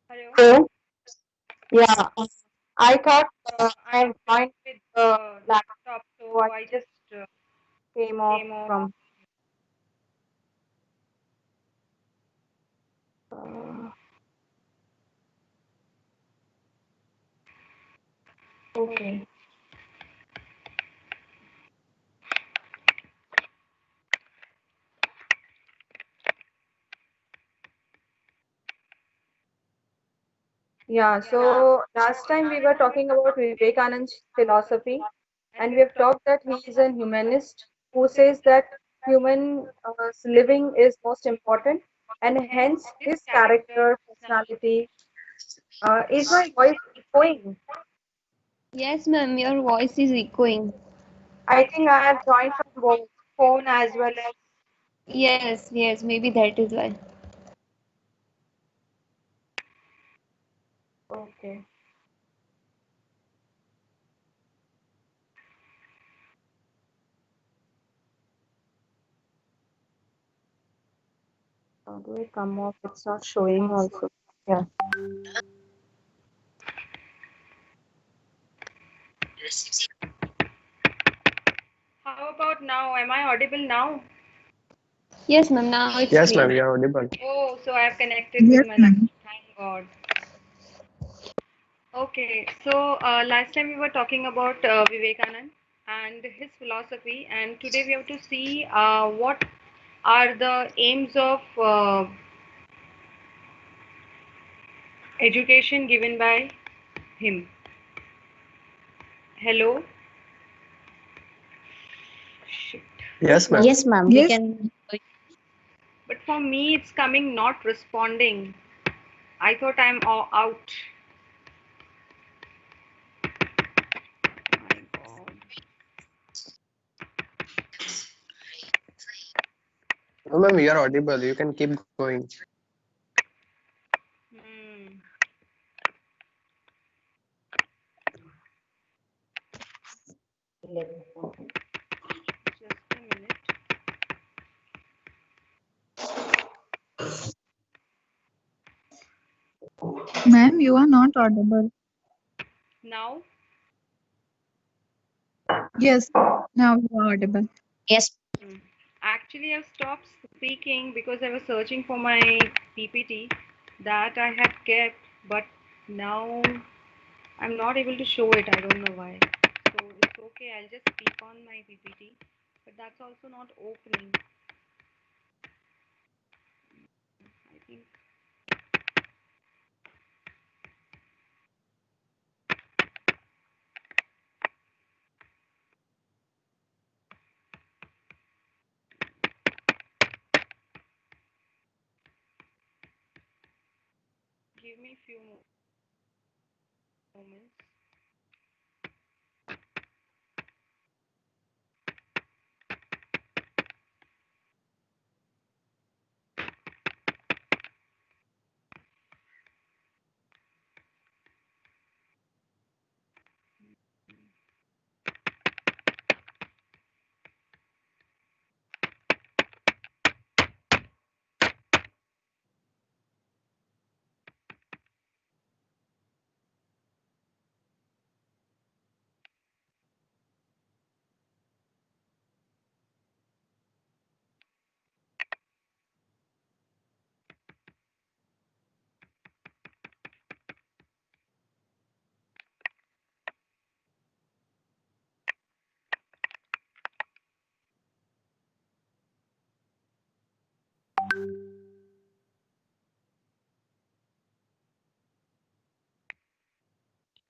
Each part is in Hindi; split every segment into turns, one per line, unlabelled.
Hello.
So, yeah, I thought I joined with the laptop, so I just came off
Came off.
from. Uh, okay.
Okay.
Yeah,
Yeah.
so last time we were talking about Vivekananda's philosophy, and we have talked that he is a humanist who says that human living is most important, and hence his character, personality. Is my voice echoing?
Yes, ma'am, your voice is echoing.
I think I have joined from both phone as well as.
Yes, yes, maybe that is why.
Okay. How do I come off? It's not showing also. Yeah.
How about now? Am I audible now?
Yes, ma'am, now it's
Yes,
clear.
ma'am, you are audible.
Oh, so I have connected with
Yes,
my laptop.
ma'am.
Thank God. Okay, so last time we were talking about Vivekanand and his philosophy, and today we have to see what are the aims of education given by him. Hello? Shit.
Yes, ma'am.
Yes, ma'am. We
Yes,
can.
But for me, it's coming not responding. I thought I'm out. My God.
No, ma'am, you are audible. You can keep going.
Hmm. Just a minute.
ma'am, you are not audible.
Now,
Yes, now you are audible.
Yes.
hmm. Actually, I've stopped speaking because I was searching for my PPT that I had kept, but now I'm not able to show it. I don't know why. So it's okay. I'll just speak on my PPT, but that's also not opening. I think give me a few moments.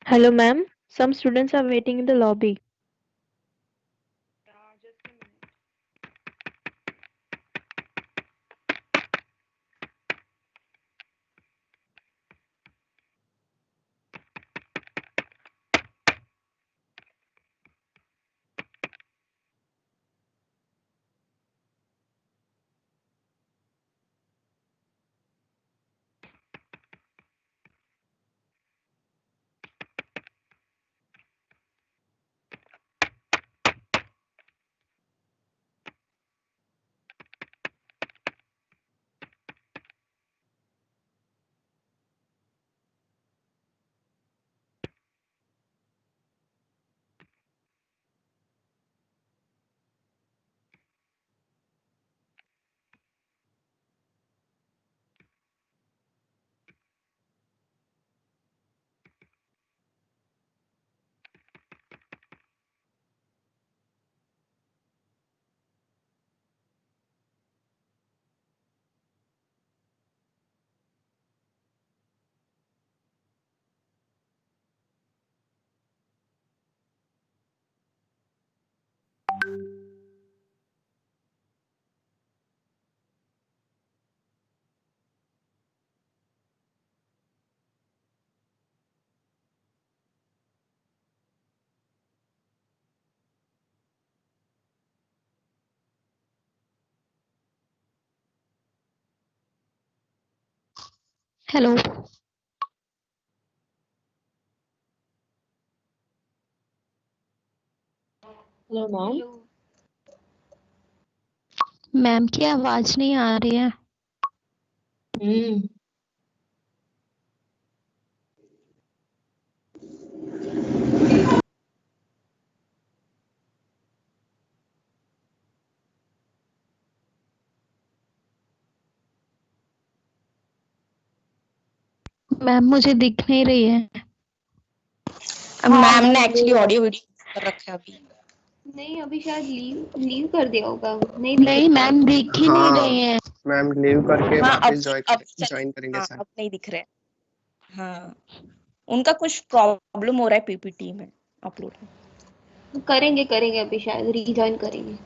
Hello, ma'am. Some students are waiting in the lobby.
Just a minute.
Hello
hello ma'am.
Hello.
Ma'am की आवाज नहीं आ रही है।
हम्म।
मैम मुझे दिख नहीं रही है।
मैम ने एक्चुअली ऑडियो वीडियो कर रखा है अभी।
नहीं, अभी शायद लीव लीव कर दिया होगा, नहीं दिख
नहीं मैम दिख ही नहीं
हाँ
रही है।
मैम लीव करके
हाँ
वापस
अब
ज्वाइन करेंगे
हाँ
सर।
अब नहीं दिख रहे। हाँ उनका कुछ प्रॉब्लम हो रहा है पीपीटी में अपलोड में।
करेंगे करेंगे, अभी शायद रीजॉइन करेंगे।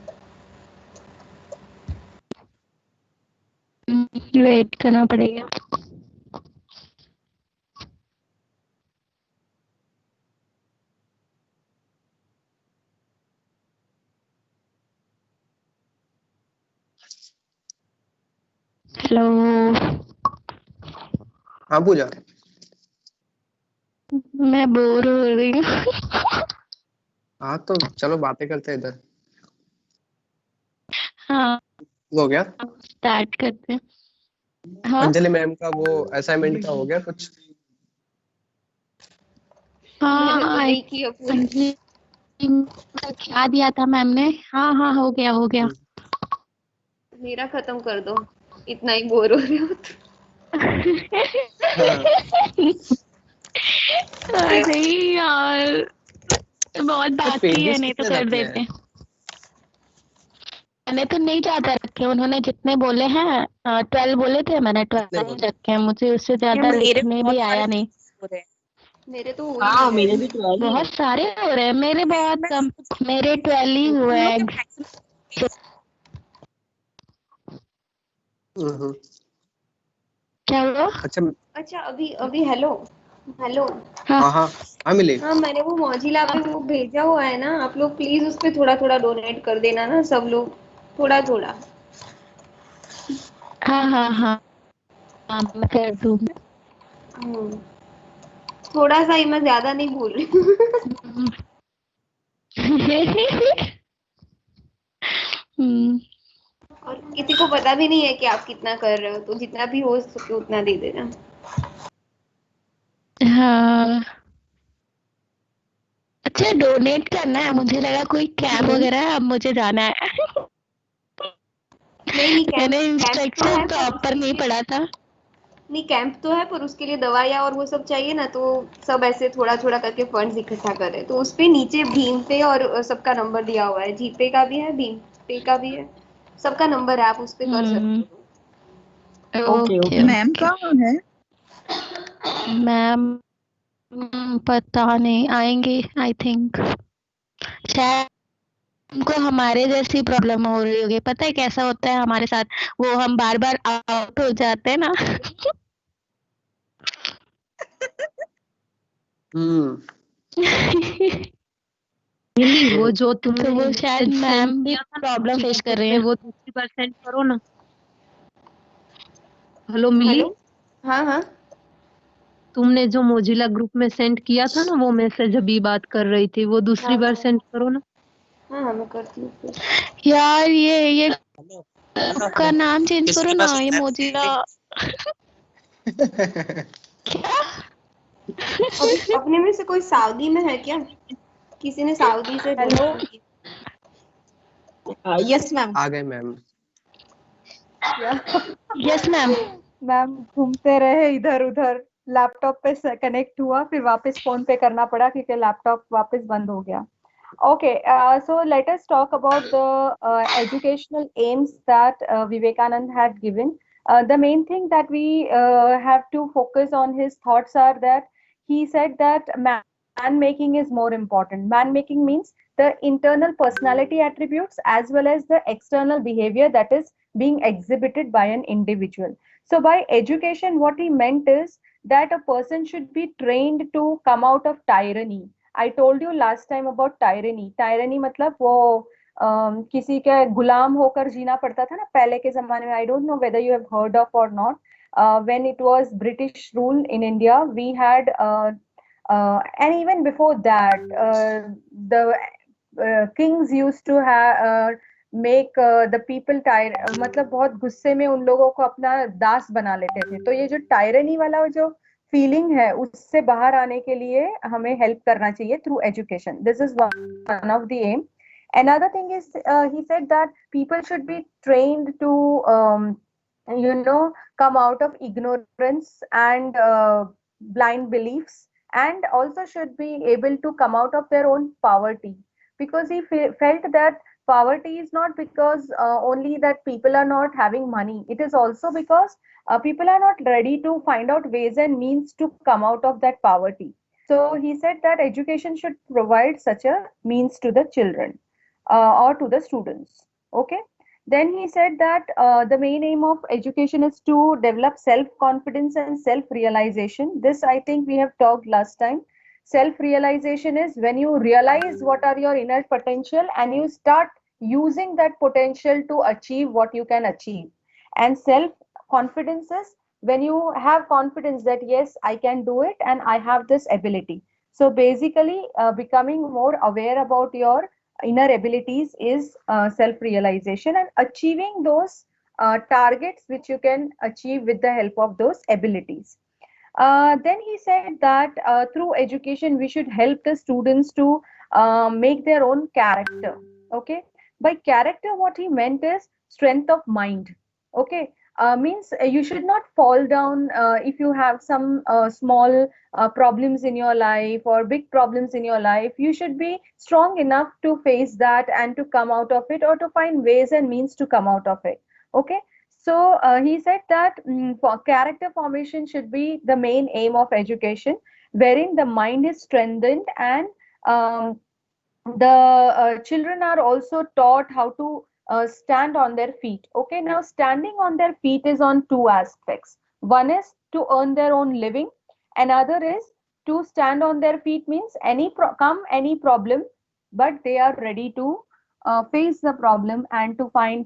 वेट करना पड़ेगा। हेलो
हाँ पूजा।
मैं बोर हो रही हूँ।
हाँ तो चलो बातें करते हैं इधर।
हाँ
हो गया।
स्टार्ट करते हैं। हाँ
अंजलि मैम का वो असाइनमेंट का हो गया कुछ।
मैंने
हाँ
तो नहीं किया पूरा।
अंजलि का क्या दिया था मैम ने। हाँ हाँ हो गया हो गया।
मेरा खत्म कर दो, इतना ही बोर हो रहे हो तो।
हाँ
अरे यार बहुत
तो
बाकी है,
पेजेस
नहीं तो
कितने
कर
रखे हैं?
देते। मैंने तो नहीं ज्यादा रखे, उन्होंने जितने बोले हैं 12 बोले थे, मैंने
कितने
12 ही
बोले?
रखे हैं। मुझे उससे ज्यादा
मैम मेरे
लिखने
बहुत
भी
सारे
आया नहीं।
हो रहे हैं।
मेरे तो हो ही
हाँ
नहीं
मेरे
रहे।
भी 12 ही है।
बहुत सारे हो रहे हैं, मेरे बहुत कम। मेरे 12 ही हुए
हम लोग के
हैं।
मैक्सिमम
हम्म।
क्या हुआ?
अच्छा।
अच्छा, अभी अभी हेलो हेलो।
हाँ
हाँ हाँ। हाँ मिली।
हाँ, मैंने वो मौजिला पे वो भेजा हुआ है ना, आप लोग प्लीज उस पे थोड़ा थोड़ा डोनेट कर देना ना, सब लोग थोड़ा थोड़ा।
हाँ हाँ हाँ हाँ मैं कर दूंगी।
हम्म, थोड़ा सा ही, मैं ज्यादा नहीं बोल रही हूँ।
हम्म,
और किसी को पता भी नहीं है कि आप कितना कर रहे हो, तो जितना भी हो सके उतना दे देना।
हाँ अच्छा डोनेट करना है, मुझे लगा कोई कैम्प वगैरह है, अब मुझे जाना है।
नहीं नहीं, कैंप
मैंने
कैंप तो है
इंस्ट्रक्शन
पर
प्रॉपर
उसके
नहीं
लिए,
पढ़ा था।
नहीं कैंप तो है पर उसके लिए दवाइयाँ और वो सब चाहिए ना, तो सब ऐसे थोड़ा थोड़ा करके फंड्स इकट्ठा करे, तो उस पे नीचे भीम पे और सबका नंबर दिया हुआ है, जीपे का भी है, भीम पे का भी है, सबका नंबर है, आप उस पे कर सकते हो।
Okay
okay
okay.
Ma'am
okay.
कहाँ है?
मैम पता नहीं, आएंगे आई थिंक। शायद उनको हमारे जैसी प्रॉब्लम हो रही होगी, पता है कैसा होता है हमारे साथ, वो हम बार बार आउट हो जाते हैं ना।
हम्म।
मिली वो जो
तो
तुमने
वो शायद
मैसेज सेंड
मैम भी
किया था ना
प्रॉब्लम
दूसरी
फेस कर
ग्रुप
रही
में,
हैं।
वो दूसरी बार सेंड करो ना। हेलो मिली।
हेलो। हाँ हाँ।
तुमने जो मोजिला ग्रुप में सेंड किया था ना वो मैसेज, अभी बात कर रही थी, वो दूसरी
हाँ
बार
हाँ
सेंड करो ना।
हाँ हाँ, मैं करती हूँ फिर।
यार ये
हेलो
का नाम चेंज करो
किसके
ना,
पास
ये
होता है
मोजिला। क्या?
अपने में से कोई सऊदी में है क्या? किसी ने सऊदी से
हेलो
बोला था।
Yes ma'am.
आ गए मैम।
या
यस मैम।
मैम घूमते रहे इधर उधर, लैपटॉप पे कनेक्ट हुआ, फिर वापस फोन पे करना पड़ा क्योंकि लैपटॉप वापस बंद हो गया. Okay, so let us talk about the educational aims that Vivekanand had given. The main thing that we have to focus on his thoughts are that he said that man making is more important. Man making means the internal personality attributes as well as the external behavior that is being exhibited by an individual. So, by education, what he meant is that a person should be trained to come out of tyranny. I told you last time about tyranny. Tyranny मतलब वो किसी के गुलाम होकर जीना पड़ता था ना पहले के जमाने में. I don't know whether you have heard of और not. when it was British rule in India, we had and even before that, the kings used to have make the people मतलब बहुत गुस्से में उन लोगों को अपना दास बना लेते थे. तो ये जो टायरनी वाला जो फीलिंग है, उससे बाहर आने के लिए हमें हेल्प करना चाहिए through education. This is one of the aim. Another thing is, he said that people should be trained to come out of ignorance and blind beliefs, and also should be able to come out of their own poverty, because he felt that poverty is not because only that people are not having money. It is also because people are not ready to find out ways and means to come out of that poverty. So he said that education should provide such a means to the children or to the students. Okay. Then he said that the main aim of education is to develop self-confidence and self-realization. This I think we have talked last time. Self-realization is when you realize what are your inner potential and you start using that potential to achieve what you can achieve. And self-confidence is when you have confidence that yes, I can do it and I have this ability. So basically, becoming more aware about your inner abilities is self-realization, and achieving those targets which you can achieve with the help of those abilities. Then he said that through education we should help the students to make their own character. Okay, by character what he meant is strength of mind. Okay, means you should not fall down if you have some small problems in your life or big problems in your life. You should be strong enough to face that and to come out of it, or to find ways and means to come out of it. Okay, so he said that for character formation should be the main aim of education, wherein the mind is strengthened and the children are also taught how to stand on their feet. Okay, now standing on their feet is on two aspects. One is to earn their own living. Another is to stand on their feet means any problem, but they are ready to face the problem and to find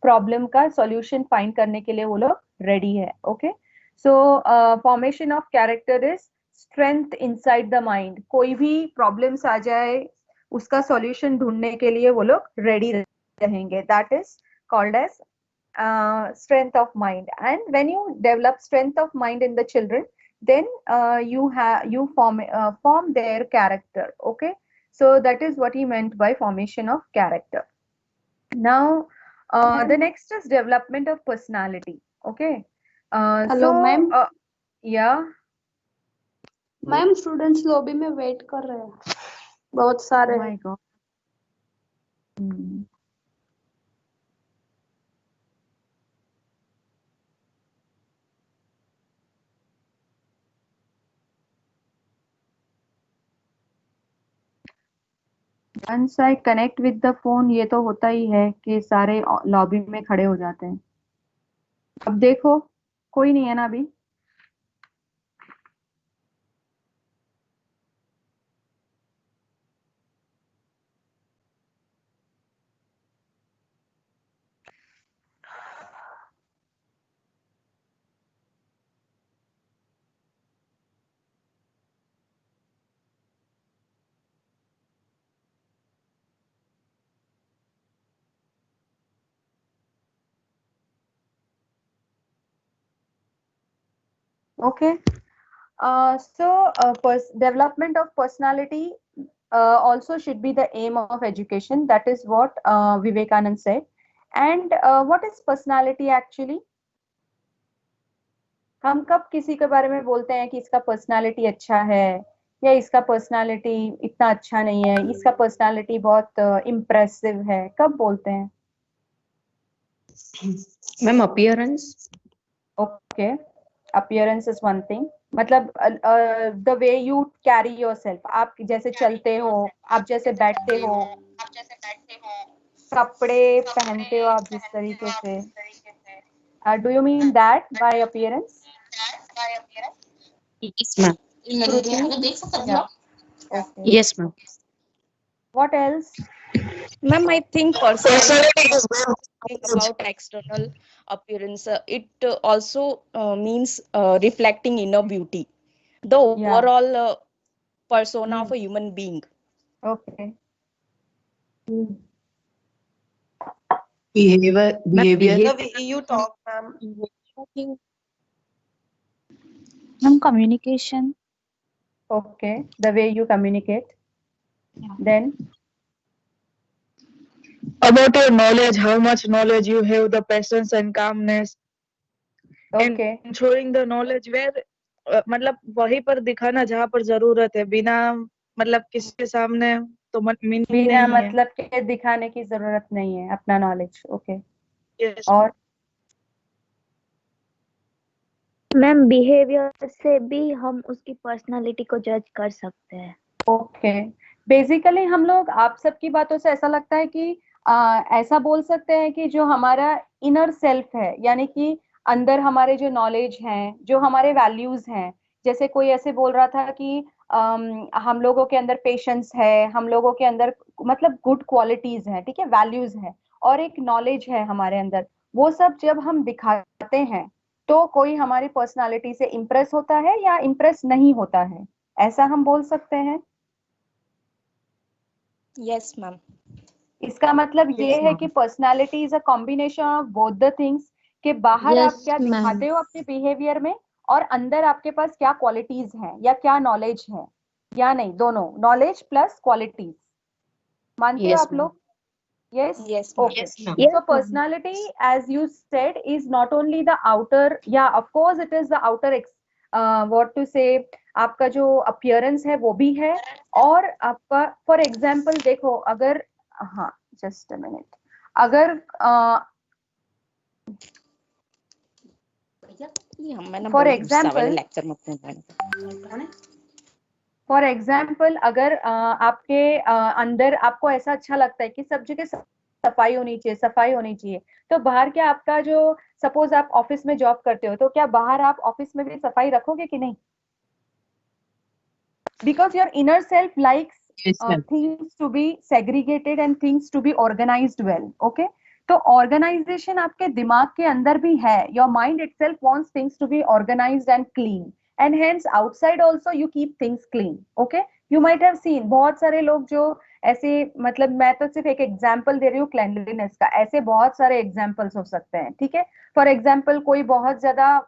problem का solution find करने के लिए वो लोग ready है. Okay, so formation of character is strength inside the mind. कोई भी problems आ जाए, उसका solution ढूंढने के लिए वो लोग ready रहेंगे. That is called as strength of mind. And when you develop strength of mind in the children, then you form their character. Okay, so that is what he meant by formation of character. Now the next is development of personality. Okay,
Hello, ma'am.
Yeah.
Ma'am students lobby में वेट कर रहे हैं बहुत सारे.
Oh my God. Once I connect with the phone, ये तो होता ही है कि सारे लॉबी में खड़े हो जाते हैं. अब देखो कोई नहीं है ना अभी. Okay. Development of personality also should be the aim of education. That is what Vivekanand said. And what is personality actually? हम कब किसी के बारे में बोलते हैं कि इसका पर्सनालिटी अच्छा है या इसका पर्सनालिटी इतना अच्छा नहीं है, इसका पर्सनालिटी बहुत इम्प्रेसिव है, कब बोलते हैं?
Ma'am appearance.
Okay, appearance is one thing. मतलब the way you carry yourself, आप जैसे चलते हो, आप जैसे बैठते हो, कपड़े पहनते हो आप जिस तरीके से. Do you mean that bye appearance?
Yes, ma'am.
Yeah. Okay.
Yes, ma'am.
What else?
Ma'am, I think personality is not talking about external appearance. It also means reflecting inner beauty, the
Yeah.
overall persona of a human being.
Okay.
Behavior.
The way you talk, ma'am.
Ma'am, communication.
Okay. The way you communicate. Then
About your knowledge, how much knowledge you have, the patience and calmness,
okay.
and showing the knowledge where मतलब वहीं पर दिखाना जहाँ पर जरूरत है, बिना मतलब किसी के सामने तो मीनिंग
बिना
नहीं है।
मतलब के दिखाने की जरूरत नहीं है अपना नॉलेज। ओके।
Yes.
और
मैम बिहेवियर से भी हम उसकी पर्सनालिटी को जज कर सकते हैं।
ओके। बेसिकली हम लोग आप सबकी बातों से ऐसा लगता है कि ऐसा बोल सकते हैं कि जो हमारा इनर सेल्फ है, यानी कि अंदर हमारे जो नॉलेज हैं, जो हमारे वैल्यूज हैं, जैसे कोई ऐसे बोल रहा था कि हम लोगों के अंदर पेशेंस है, हम लोगों के अंदर मतलब गुड क्वालिटीज हैं, ठीक है, वैल्यूज हैं, और एक नॉलेज है हमारे अंदर। वो सब जब हम दिखाते हैं तो कोई हमारी पर्सनालिटी से इम्प्रेस होता है या इम्प्रेस नहीं होता है, ऐसा हम बोल सकते हैं।
Yes, ma'am.
इसका मतलब ये है कि personality is a combination of both the things, कि बाहर आप
Yes,
क्या
ma'am.
दिखाते हो अपने बिहेवियर में, और अंदर आपके पास क्या क्वालिटीज हैं या क्या नॉलेज है, या नहीं, दोनों, नॉलेज प्लस क्वालिटीज। मानते हो
Yes,
आप लोग? Yes.
Yes, ma'am.
Okay.
Yes,
So personality, as you said, is not only the outer, yeah, of course it is the outer what to say, आपका जो appearance है वो भी है, और आपका for example देखो, अगर, हाँ, just a minute, अगर for example, फॉर एग्जाम्पल अगर आपके अंदर आपको ऐसा अच्छा लगता है कि सब जगह सफाई होनी चाहिए, सफाई होनी चाहिए, तो बाहर क्या आपका जो, सपोज आप ऑफिस में जॉब करते हो, तो क्या बाहर आप ऑफिस में भी सफाई रखोगे कि नहीं? Because your inner self likes things to be segregated and things to be organised well. Okay, तो ऑर्गेनाइजेशन आपके दिमाग के अंदर भी है। Your mind itself wants things to be organised and clean, and hence outside also you keep things clean. Okay, you might have seen बहुत सारे लोग जो ऐसे, मतलब मैं तो सिर्फ एक एग्जांपल दे रही हूँ क्लेanलीनेस का, ऐसे बहुत सारे एग्जांपल्स हो सकते हैं, ठीक है। फॉर एग्जांपल कोई बहुत ज्यादा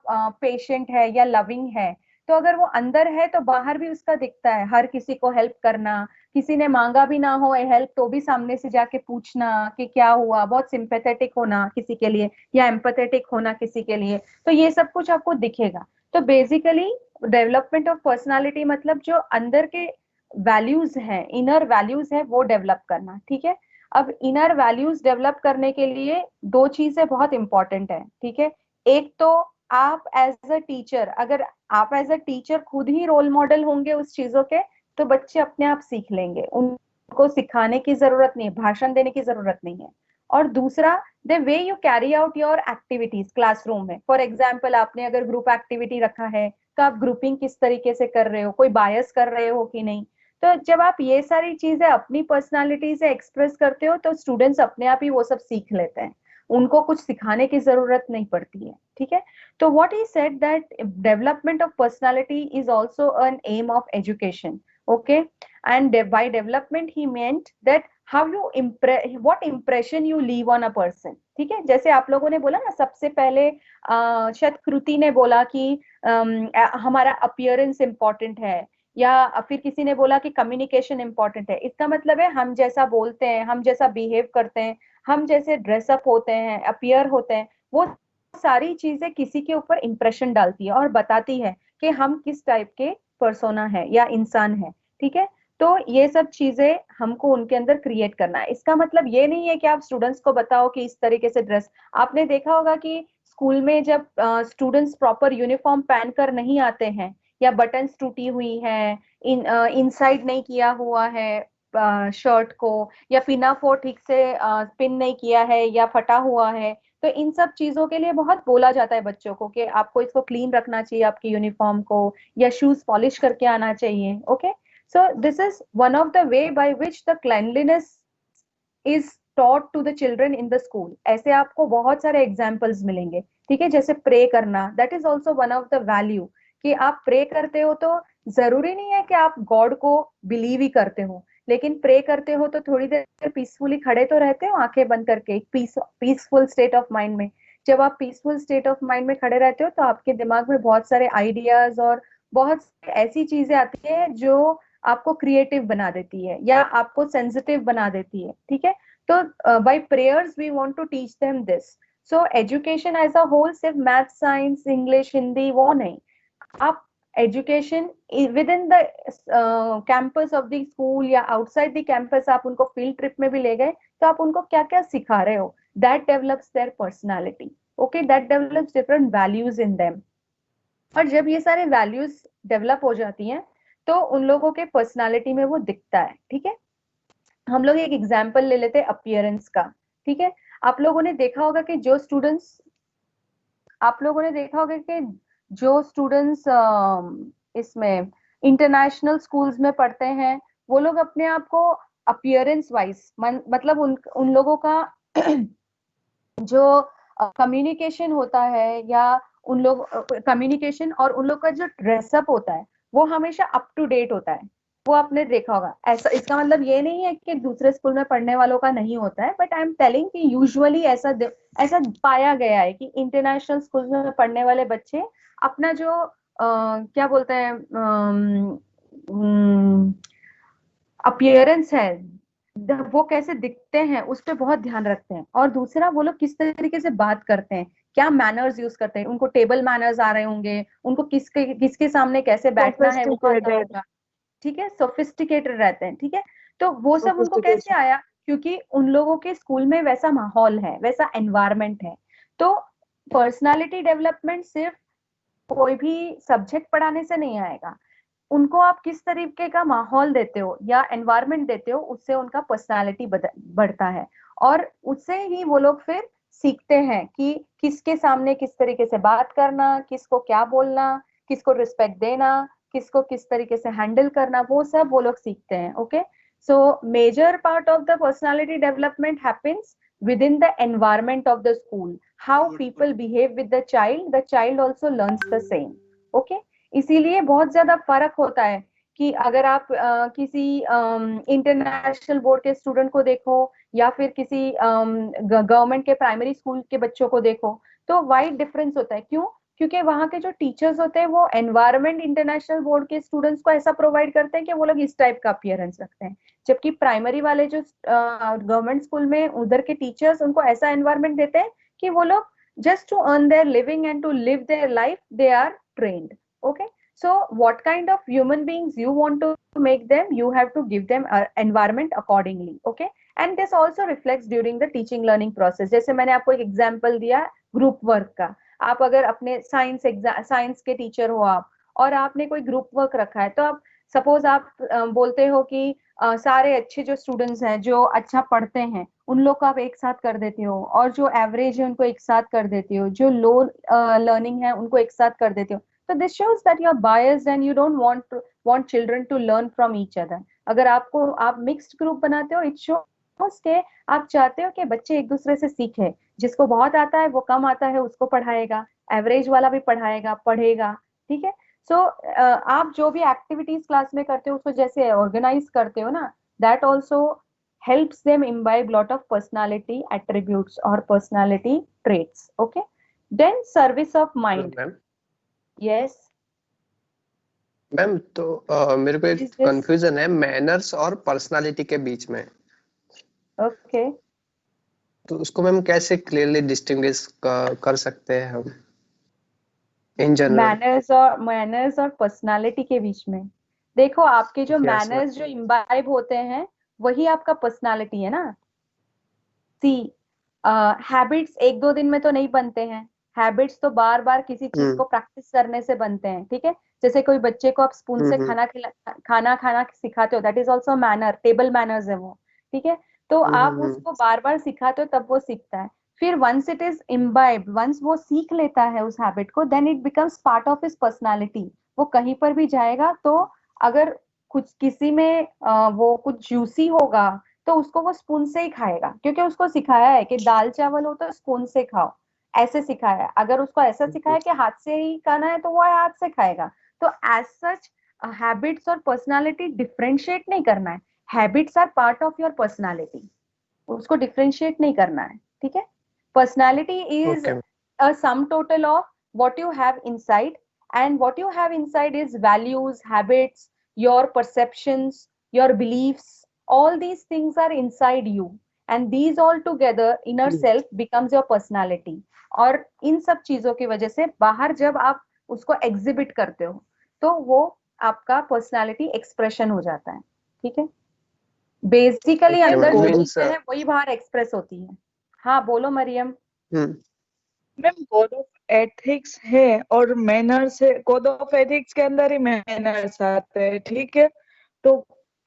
पेशेंट है या लविंग है, तो अगर वो अंदर है तो बाहर भी उसका दिखता है, हर किसी को हेल्प करना, किसी ने मांगा भी ना हो हेल्प तो भी सामने से जाके पूछना कि क्या हुआ, बहुत सिंपैथेटिक होना किसी के लिए या एम्पैथेटिक होना किसी के लिए, तो ये सब कुछ आपको दिखेगा। तो बेसिकली डेवलपमेंट ऑफ पर्सनालिटी मतलब जो अंदर के वैल्यूज हैं, इनर वैल्यूज है, वो डेवलप करना, ठीक है। अब इनर वैल्यूज डेवलप करने के लिए दो चीजें बहुत इंपॉर्टेंट है, ठीक है। एक तो आप एज अ टीचर, अगर आप एज अ टीचर खुद ही रोल मॉडल होंगे उस चीजों के, तो बच्चे अपने आप सीख लेंगे, उनको सिखाने की जरूरत नहीं है, भाषण देने की जरूरत नहीं है। और दूसरा, the way you carry out your activities classroom में, फॉर एग्जाम्पल आपने अगर ग्रुप एक्टिविटी रखा है तो आप ग्रुपिंग किस तरीके से कर रहे हो, कोई बायस कर रहे हो कि नहीं। तो जब आप ये सारी चीजें अपनी पर्सनालिटी से एक्सप्रेस करते हो तो स्टूडेंट्स अपने आप ही वो सब सीख लेते हैं, उनको कुछ सिखाने की जरूरत नहीं पड़ती है, ठीक है। तो what he said that development of personality is also an aim of education. Okay, and by development he meant that how you what impression you leave on a person, ठीक है। जैसे आप लोगों ने बोला ना, सबसे पहले शायद कृति ने बोला कि हमारा अपीयरेंस इंपॉर्टेंट है, या फिर किसी ने बोला कि कम्युनिकेशन इंपॉर्टेंट है। इसका मतलब है हम जैसा बोलते हैं, हम जैसा बिहेव करते हैं, हम जैसे ड्रेसअप होते हैं, अपीयर होते हैं, वो सारी चीजें किसी के ऊपर इंप्रेशन डालती है और बताती है कि हम किस टाइप के पर्सोना है या इंसान है, ठीक है। तो ये सब चीजें हमको उनके अंदर क्रिएट करना है। इसका मतलब ये नहीं है कि आप स्टूडेंट्स को बताओ कि इस तरीके से ड्रेस, आपने देखा होगा कि स्कूल में जब स्टूडेंट्स प्रॉपर यूनिफॉर्म पहन कर नहीं आते हैं, या बटन्स टूटी हुई है, इनसाइड नहीं किया हुआ है शर्ट को, या पिनाफोर ठीक से पिन नहीं किया है या फटा हुआ है, तो इन सब चीजों के लिए बहुत बोला जाता है बच्चों को कि आपको इसको क्लीन रखना चाहिए, आपकी यूनिफॉर्म को, या शूज पॉलिश करके आना चाहिए। Okay, So this is one of the way by which the cleanliness is taught to the children in the school. ऐसे आपको बहुत सारे एग्जाम्पल्स मिलेंगे, ठीक है। जैसे प्रे करना, that is also one of the value, कि आप प्रे करते हो तो जरूरी नहीं है कि आप गॉड को बिलीव ही करते हो, लेकिन प्रे करते हो तो थोड़ी देर पीसफुली खड़े तो रहते हो आंखें बंद करके, एक पीसफुल स्टेट ऑफ माइंड में। जब आप पीसफुल स्टेट ऑफ माइंड में खड़े रहते हो तो आपके दिमाग में बहुत सारे आइडियाज और बहुत ऐसी चीजें आती है जो आपको क्रिएटिव बना देती है या आपको सेंसिटिव बना देती है, ठीक है। तो by prayers we want to teach them this. So education as a whole सिर्फ मैथ, साइंस, इंग्लिश, हिंदी वो नहीं, आप education within the campus of the school या आउटसाइड द कैंपस आप उनको फील्ड ट्रिप में भी ले गए तो आप उनको क्या क्या सिखा रहे हो, that develops there personality, okay, that develops different values in them. और जब ये सारे वैल्यूज डेवलप हो जाती हैं तो उन लोगों के पर्सनालिटी में वो दिखता है, ठीक है। हम लोग एक एग्जांपल ले लेते हैं अपीयरेंस का, ठीक है। आप लोगों ने देखा होगा कि जो स्टूडेंट्स इसमें इंटरनेशनल स्कूल्स में पढ़ते हैं वो लोग अपने आप को अपीयरेंस वाइज मतलब उन लोगों का जो कम्युनिकेशन होता है या उन लोग कम्युनिकेशन और उन लोग का जो ड्रेसअप होता है वो हमेशा अप टू डेट होता है, वो आपने देखा होगा। ऐसा इसका मतलब ये नहीं है कि दूसरे स्कूल में पढ़ने वालों का नहीं होता है, बट आई एम टेलिंग कि यूजुअली ऐसा पाया गया है कि इंटरनेशनल स्कूल में पढ़ने वाले बच्चे अपना जो क्या बोलते हैं अपीयरेंस है, वो कैसे दिखते हैं उस पर बहुत ध्यान रखते हैं। और दूसरा, वो लोग किस तरीके से बात करते हैं, क्या मैनर्स यूज करते हैं, उनको टेबल मैनर्स आ रहे होंगे, उनको किसके सामने कैसे बैठना है वो पता होगा, ठीक है, सोफिस्टिकेटेड रहते हैं, ठीक है। तो वो सब उनको कैसे आया, क्योंकि उन लोगों के स्कूल में वैसा माहौल है, वैसा एनवायरनमेंट है। तो पर्सनालिटी डेवलपमेंट सिर्फ कोई भी सब्जेक्ट पढ़ाने से नहीं आएगा, उनको आप किस तरीके का माहौल देते हो या एनवायरनमेंट देते हो उससे उनका पर्सनालिटी बढ़ता है, और उससे ही वो लोग फिर सीखते हैं कि किसके सामने किस तरीके से बात करना, किसको क्या बोलना, किसको रिस्पेक्ट देना, किसको किस तरीके से हैंडल करना, वो सब वो लोग सीखते हैं, okay. So major part of the personality development happens within the environment of the school. How people behave with the child also learns the same, okay। इसीलिए बहुत ज्यादा फर्क होता है कि अगर आप किसी इंटरनेशनल बोर्ड के स्टूडेंट को देखो या फिर किसी गवर्नमेंट के प्राइमरी स्कूल के बच्चों को देखो तो वाइड डिफरेंस होता है। क्यों? क्योंकि वहाँ के जो टीचर्स होते हैं वो एनवायरनमेंट इंटरनेशनल बोर्ड के स्टूडेंट्स को ऐसा प्रोवाइड करते हैं कि वो लोग इस टाइप का अपीयरेंस रखते हैं, जबकि प्राइमरी वाले जो गवर्नमेंट स्कूल में उधर के टीचर्स उनको ऐसा एनवायरनमेंट देते हैं कि वो लोग just to earn their living and to live their life they are trained, okay। So what kind of human beings you want to make them, you have to give them an environment accordingly, okay। And this also reflects during the teaching learning process। जैसे मैंने आपको एक एग्जांपल दिया ग्रुप वर्क का, आप अगर अपने साइंस के टीचर हो आप और आपने कोई ग्रुप वर्क रखा है तो आप सपोज आप बोलते हो कि सारे अच्छे जो स्टूडेंट्स हैं जो अच्छा पढ़ते हैं उन लोग को आप एक साथ कर देते हो, और जो एवरेज है उनको एक साथ कर देते हो, जो लो लर्निंग है उनको एक साथ कर देते हो। तो this shows that you are biased and you don't want children to learn from each other. अगर आप मिक्स्ड ग्रुप बनाते हो, इट शोज के आप चाहते हो कि बच्चे एक दूसरे से सीखे, जिसको बहुत आता है वो कम आता है उसको पढ़ाएगा, एवरेज वाला भी पढ़ेगा, ठीक है। सो आप जो भी एक्टिविटीज क्लास में करते हो उसको जैसे ऑर्गेनाइज करते हो ना, that also helps them imbibe lot of personality attributes or personality traits, okay। Then service of mind, yes
ma'am. तो मेरे को एक कंफ्यूजन है मैनर्स और पर्सनालिटी के बीच में,
ओके।
तो उसको मैम कैसे क्लियरली डिस्टिंग्विश कर सकते हैं हम इन जनरल?
मैनर्स और पर्सनालिटी के बीच में देखो, आपके जो मैनर्स जो इम्बाइब होते हैं वही आपका पर्सनालिटी है ना। सी हैबिट्स एक दो दिन में तो नहीं बनते हैं, हैबिट्स तो बार बार किसी चीज को प्रैक्टिस करने से बनते हैं, ठीक है। जैसे कोई बच्चे को आप स्पून से खाना सिखाते हो, that is also manner, table manners है वो, ठीक है। तो आप उसको बार बार सिखाते हो तब वो सीखता है। फिर once it is imbibed, once वो सीख लेता है उस हैबिट को, then it becomes part of his personality. वो कहीं पर भी जाएगा तो अगर कुछ किसी में वो कुछ जूसी होगा तो उसको वो स्पून से ही खाएगा, क्योंकि उसको सिखाया है कि दाल चावल हो तो स्पून से खाओ, ऐसे सिखाया है। अगर उसको ऐसा सिखाया कि हाथ से ही खाना है तो वो हाथ से खाएगा। तो एज सच हैबिट्स और पर्सनालिटी डिफरेंशिएट नहीं करना है। Habits are part of your personality, उसको डिफरेंशिएट नहीं करना है, ठीक है। Personality is
Okay.
a sum total of what you have inside, and what you have inside is values, habits, your perceptions, your beliefs. All these things are inside you, and these all together inner self becomes your personality. और इन सब चीजों की वजह से बाहर जब आप उसको एग्जिबिट करते हो तो वो आपका पर्सनालिटी एक्सप्रेशन हो जाता है, ठीक है। बेसिकली
Okay,
अंदर जो
means
चीजें हैं वही बाहर एक्सप्रेस होती हैं। हाँ बोलो Maryam.
Ma'am code of ethics है और मैनर्स है, कोड ऑफ एथिक्स के अंदर ही मैनर्स आते हैं, ठीक है। तो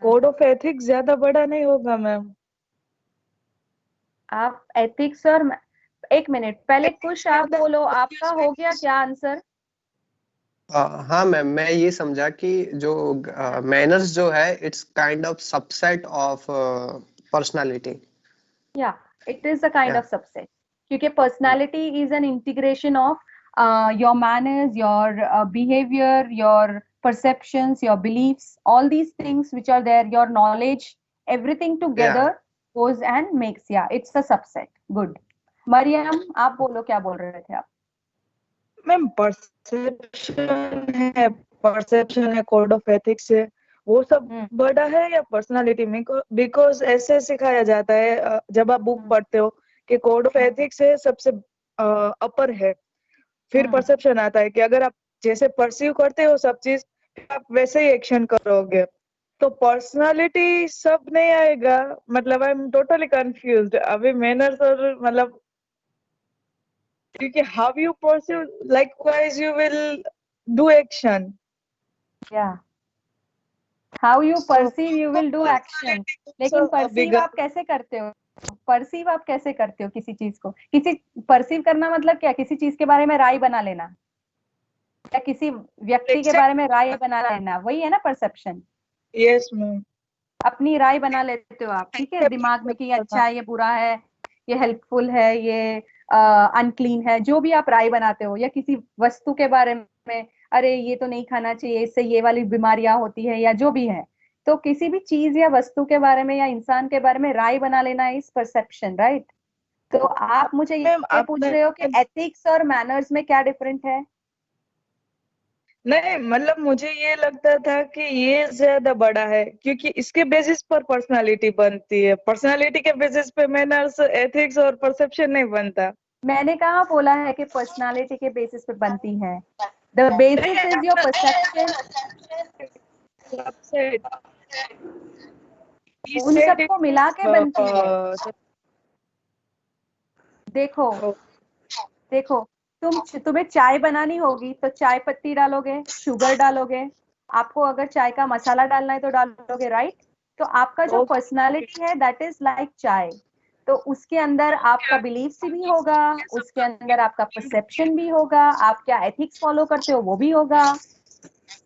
कोड ऑफ एथिक्स ज्यादा बड़ा नहीं होगा मैम?
आप एथिक्स और एक मिनट पहले कुछ आप बोलो, आपका हो गया क्या आंसर?
हाँ मैम, मैं ये समझा कि जो मैनर्स जो है it's kind of subset of personality.
या it is a kind of subset, क्योंकि personality is an integration of your manners, your behaviour, your perceptions, your beliefs, all these things which are there, your knowledge, everything together goes and makes, yeah, it's a subset. Good. Maryam आप बोलो, क्या बोल रहे थे आप?
मैम परसेप्शन है कोड ऑफ एथिक्स है, वो सब बड़ा है या पर्सनालिटी में? बिकॉज ऐसे सिखाया जाता है जब आप बुक पढ़ते हो कि कोड ऑफ एथिक्स है सबसे अपर है, फिर परसेप्शन आता है कि अगर आप जैसे परसीव करते हो सब चीज आप वैसे ही एक्शन करोगे। तो पर्सनालिटी सब नहीं आएगा, मतलब आई एम टोटली कंफ्यूज्ड अभी मैनर्स और मतलब, क्योंकि how you perceive likewise you will do action.
या how you perceive you will do action, लेकिन परसीव आप कैसे करते हो? परसीव आप कैसे करते हो किसी चीज को? किसी परसीव करना मतलब क्या? किसी चीज के बारे में राय बना लेना या किसी व्यक्ति के बारे में राय बना लेना, वही है ना परसेप्शन।
Yes ma'am.
अपनी राय बना लेते हो आप, ठीक है, दिमाग में कि ये अच्छा है, ये बुरा है, ये हेल्पफुल है, ये अनक्लीन है, जो भी आप राय बनाते हो। या किसी वस्तु के बारे में, अरे ये तो नहीं खाना चाहिए, इससे ये वाली बीमारियां होती है, या जो भी है। तो किसी भी चीज या वस्तु के बारे में या इंसान के बारे में राय बना लेना इज परसेप्शन, राइट। तो आप मुझे ये पूछ रहे हो कि एथिक्स और मैनर्स में क्या डिफरेंट है?
नहीं मतलब मुझे ये लगता था कि ये ज्यादा बड़ा है क्योंकि इसके बेसिस पर पर्सनालिटी बनती है, पर्सनालिटी के बेसिस पे मैनर्स, एथिक्स और परसेप्शन नहीं बनता।
मैंने कहाँ बोला है कि पर्सनालिटी के बेसिस पे बनती है? The basis is your perception. उन सबको मिला के बनती है। देखो देखो, तुम्हें चाय बनानी होगी तो चाय पत्ती डालोगे, शुगर डालोगे, आपको अगर चाय का मसाला डालना है तो डालोगे, राइट। तो आपका जो पर्सनालिटी है दैट इज लाइक चाय। तो उसके अंदर आपका बिलीफ भी होगा, उसके अंदर आपका परसेप्शन भी होगा, आप क्या एथिक्स फॉलो करते हो वो भी होगा,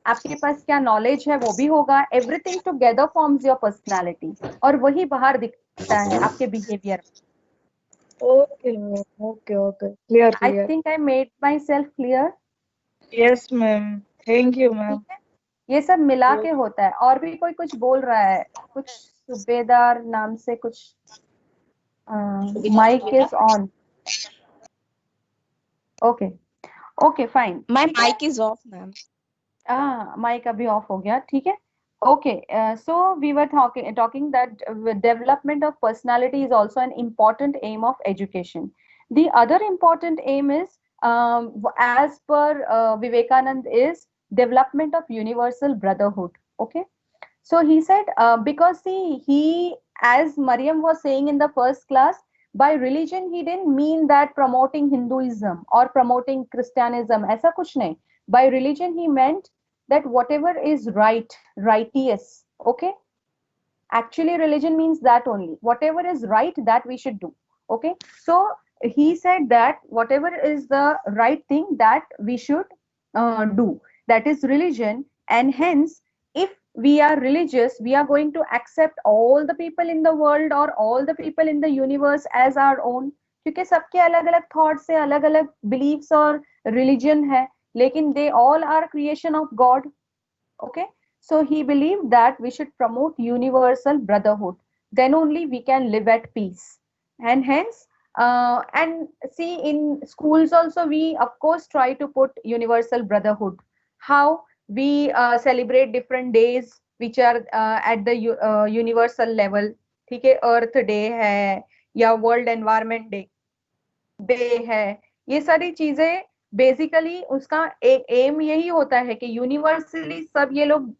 आपके पास क्या नॉलेज है वो भी होगा। Everything together forms your personality, और वही बाहर दिखता है आपके behaviour.
Okay okay okay, clear
I
clear.
Think I made my self clear.
Yes ma'am, thank you ma'am.
ये सब मिला के होता है। और भी कोई कुछ बोल रहा है, कुछ सूबेदार नाम से कुछ। Mike is on. Okay okay fine.
My mike is off ma'am.
Mike अभी ऑफ हो गया, ठीक है। Okay, so we were talking that development of personality is also an important aim of education. The other important aim is, as per Vivekanand, is development of universal brotherhood. Okay, so he said, because he, as Mariam was saying in the first class, by religion he didn't mean that promoting Hinduism or promoting Christianism. ऐसा कुछ नहीं. By religion he meant that whatever is right, righteous. Okay, actually religion means that only, whatever is right that we should do. Okay, so he said that whatever is the right thing that we should do, that is religion. And hence if we are religious, we are going to accept all the people in the world or all the people in the universe as our own, क्योंकि सबके अलग अलग थॉट्स है, अलग अलग बिलीव्स और रिलीजन है, लेकिन they all are creation of God. Okay, so he believed that we should promote universal brotherhood, then only we can live at peace. And hence and see, in schools also we of course try to put universal brotherhood. How? We celebrate different days which are at the universal level. ठीक है, अर्थ डे है या वर्ल्ड एनवायरमेंट डे है, ये सारी चीजें बेसिकली उसका एक एम यही होता है कि यूनिवर्सली सब ये लोग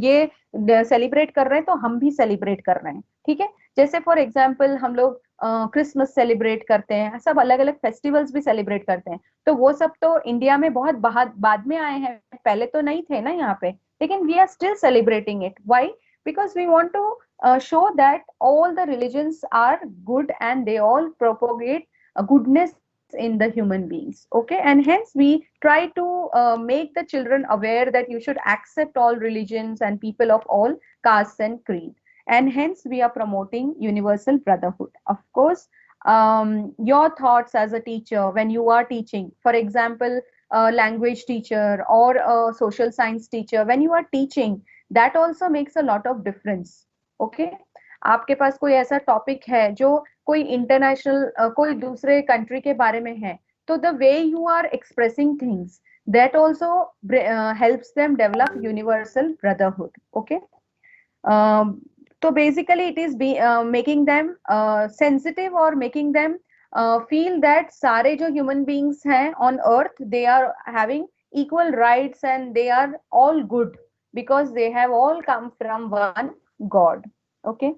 ये सेलिब्रेट कर रहे हैं तो हम भी सेलिब्रेट कर रहे हैं. ठीक है, जैसे फॉर एग्जांपल हम लोग क्रिसमस सेलिब्रेट करते हैं, सब अलग अलग फेस्टिवल्स भी सेलिब्रेट करते हैं, तो वो सब तो इंडिया में बहुत बाद में आए हैं, पहले तो नहीं थे ना यहाँ पे, लेकिन we are still celebrating it. Why? Because we want to show that all the religions are good and they all propagate goodness in the human beings. Okay, and hence we try to make the children aware that you should accept all religions and people of all castes and creed, and hence we are promoting universal brotherhood. Of course, your thoughts as a teacher when you are teaching, for example a language teacher or a social science teacher, when you are teaching, that also makes a lot of difference. Okay, आपके पास कोई ऐसा टॉपिक है जो कोई इंटरनेशनल कोई दूसरे कंट्री के बारे में है, तो the way you are expressing things, that also helps them develop universal brotherhood. Okay, so basically it is making them sensitive or making them feel that सारे जो human beings हैं on earth, they are having equal rights and they are all good because they have all come from one God. Okay,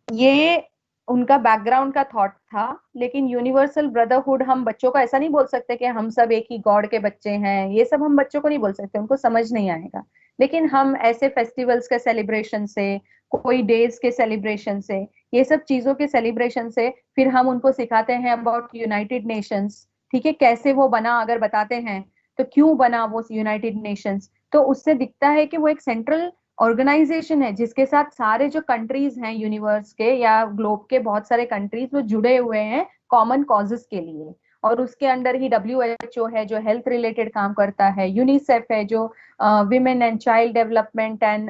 ये उनका बैकग्राउंड का थॉट था, लेकिन यूनिवर्सल ब्रदरहुड हम बच्चों को ऐसा नहीं बोल सकते कि हम सब एक ही गॉड के बच्चे हैं, ये सब हम बच्चों को नहीं बोल सकते, उनको समझ नहीं आएगा. लेकिन हम ऐसे फेस्टिवल्स के सेलिब्रेशन से, कोई डेज के सेलिब्रेशन से, ये सब चीजों के सेलिब्रेशन से फिर हम उनको सिखाते हैं अबाउट यूनाइटेड नेशंस. ठीक है, कैसे वो बना अगर बताते हैं तो क्यों बना वो यूनाइटेड नेशंस, तो उससे दिखता है कि वो एक सेंट्रल ऑर्गेनाइजेशन है जिसके साथ सारे जो कंट्रीज हैं यूनिवर्स के या ग्लोब के बहुत सारे कंट्रीज वो जुड़े हुए हैं कॉमन कॉजेस के लिए. और उसके अंडर ही WHO है जो हेल्थ रिलेटेड काम करता है, यूनिसेफ है जो women and child development and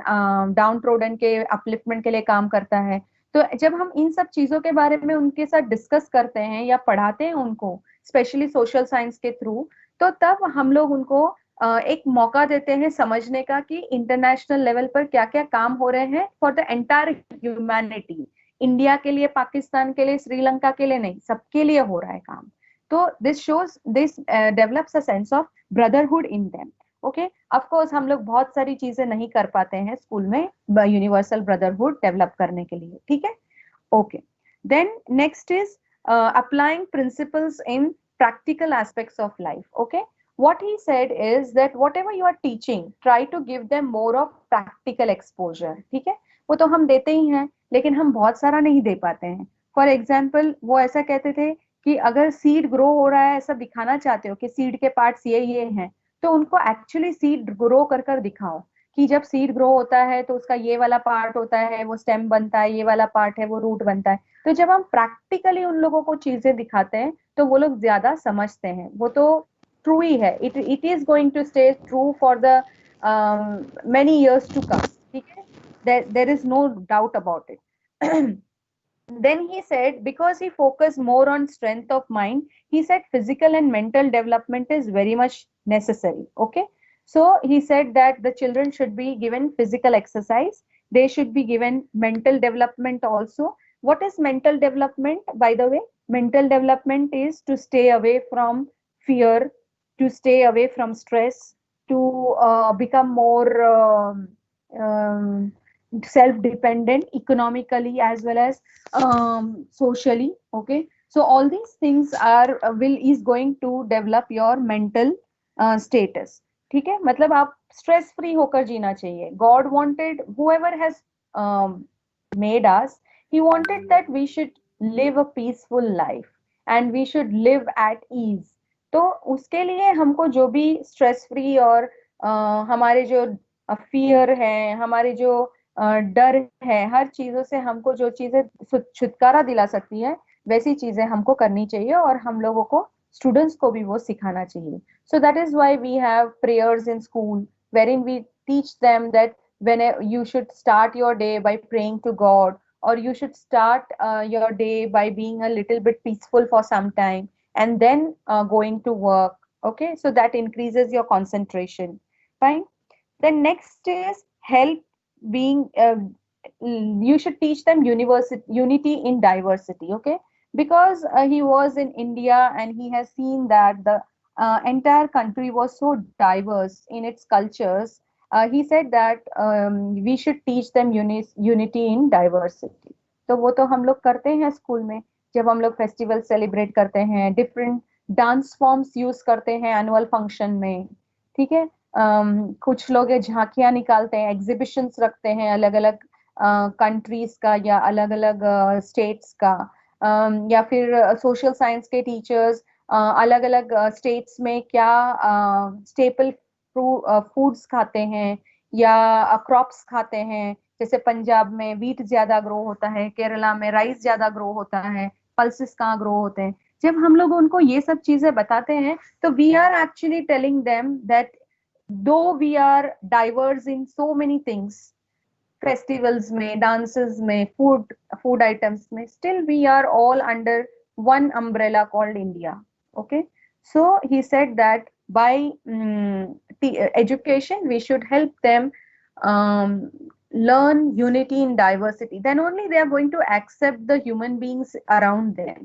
down trodden के अपलिफ्टमेंट के लिए काम करता है. तो जब हम इन सब चीजों के बारे में उनके साथ डिस्कस करते हैं या पढ़ाते हैं उनको, स्पेशली सोशल साइंस के थ्रू, तो तब हम लोग उनको एक मौका देते हैं समझने का कि इंटरनेशनल लेवल पर क्या क्या काम हो रहे हैं for the entire humanity. India के लिए, पाकिस्तान के लिए, श्रीलंका के लिए नहीं, सबके लिए हो रहा है काम. तो this shows, this develops a sense of brotherhood in them. Okay, of course हम लोग बहुत सारी चीजें नहीं कर पाते हैं स्कूल में यूनिवर्सल ब्रदरहुड डेवलप करने के लिए. ठीक है, okay. Then next is applying principles in practical aspects of life. Okay, what he said is that whatever you are teaching, try to give them more of practical exposure. ठीक है, वो तो हम देते ही हैं लेकिन हम बहुत सारा नहीं दे पाते हैं. फॉर एग्जाम्पल वो ऐसा कहते थे कि अगर सीड ग्रो हो रहा है, ऐसा दिखाना चाहते हो कि सीड के पार्ट्स ये हैं, तो उनको एक्चुअली सीड ग्रो कर कर दिखाओ कि जब सीड ग्रो होता है तो उसका ये वाला पार्ट होता है, वो स्टेम बनता है, ये वाला पार्ट है वो रूट बनता है. तो जब हम प्रैक्टिकली उन लोगों को चीजें दिखाते हैं तो वो लोग ज्यादा समझते हैं. वो तो ट्रू ही है, it is going to stay true for the many years to come. ठीक है, there is no doubt about it. Then he said, because he focused more on strength of mind, he said physical and mental development is very much necessary. Okay, so he said that the children should be given physical exercise, they should be given mental development also. What is mental development, by the way? Mental development is to stay away from fear, to stay away from stress, to become more self-dependent economically as well as socially. Okay, so all these things are is going to develop your mental status. ठीक है, मतलब आप स्ट्रेस फ्री होकर जीना चाहिए. God wanted, whoever has made us, he wanted that we should live a peaceful life and we should live at ease. तो उसके लिए हमको जो भी स्ट्रेस फ्री और हमारे जो फियर है, हमारी जो डर है, हर चीजों से हमको जो चीजें छुटकारा दिला सकती है वैसी चीजें हमको करनी चाहिए, और हम लोगों को स्टूडेंट्स को भी वो सिखाना चाहिए. So that is why we have prayers in school, wherein we teach them that when you should start your day by praying to God, or you should start your day by being a little bit peaceful for some time, and then going to work. Okay, so that increases your concentration. Fine. Then next is help being. You should teach them unity in diversity. Okay, because he was in India and he has seen that the entire country was so diverse in its cultures. He said that we should teach them unity in diversity. तो वो तो हम लोग करते हैं स्कूल में, जब हम लोग फेस्टिवल सेलिब्रेट करते हैं, डिफरेंट डांस फॉर्म्स यूज करते हैं एनुअल फंक्शन में. ठीक है. कुछ लोग झांकियां निकालते हैं, एग्जीबिशंस रखते हैं अलग अलग कंट्रीज का या अलग अलग स्टेट्स का. या फिर सोशल साइंस के टीचर्स अलग अलग स्टेट्स में क्या स्टेपल फूड्स खाते हैं या क्रॉप्स खाते हैं. जैसे पंजाब में वीट ज्यादा ग्रो होता है, केरला में राइस ज्यादा ग्रो होता है, पल्सेस कहाँ ग्रो होते हैं. जब हम लोग उनको ये सब चीजें बताते हैं तो we are actually telling them that though we are diverse in so many things, festivals में, dances में, food items में, still we are all under one umbrella called India. Okay, so he said that by education we should help them learn unity in diversity, then only they are going to accept the human beings around them.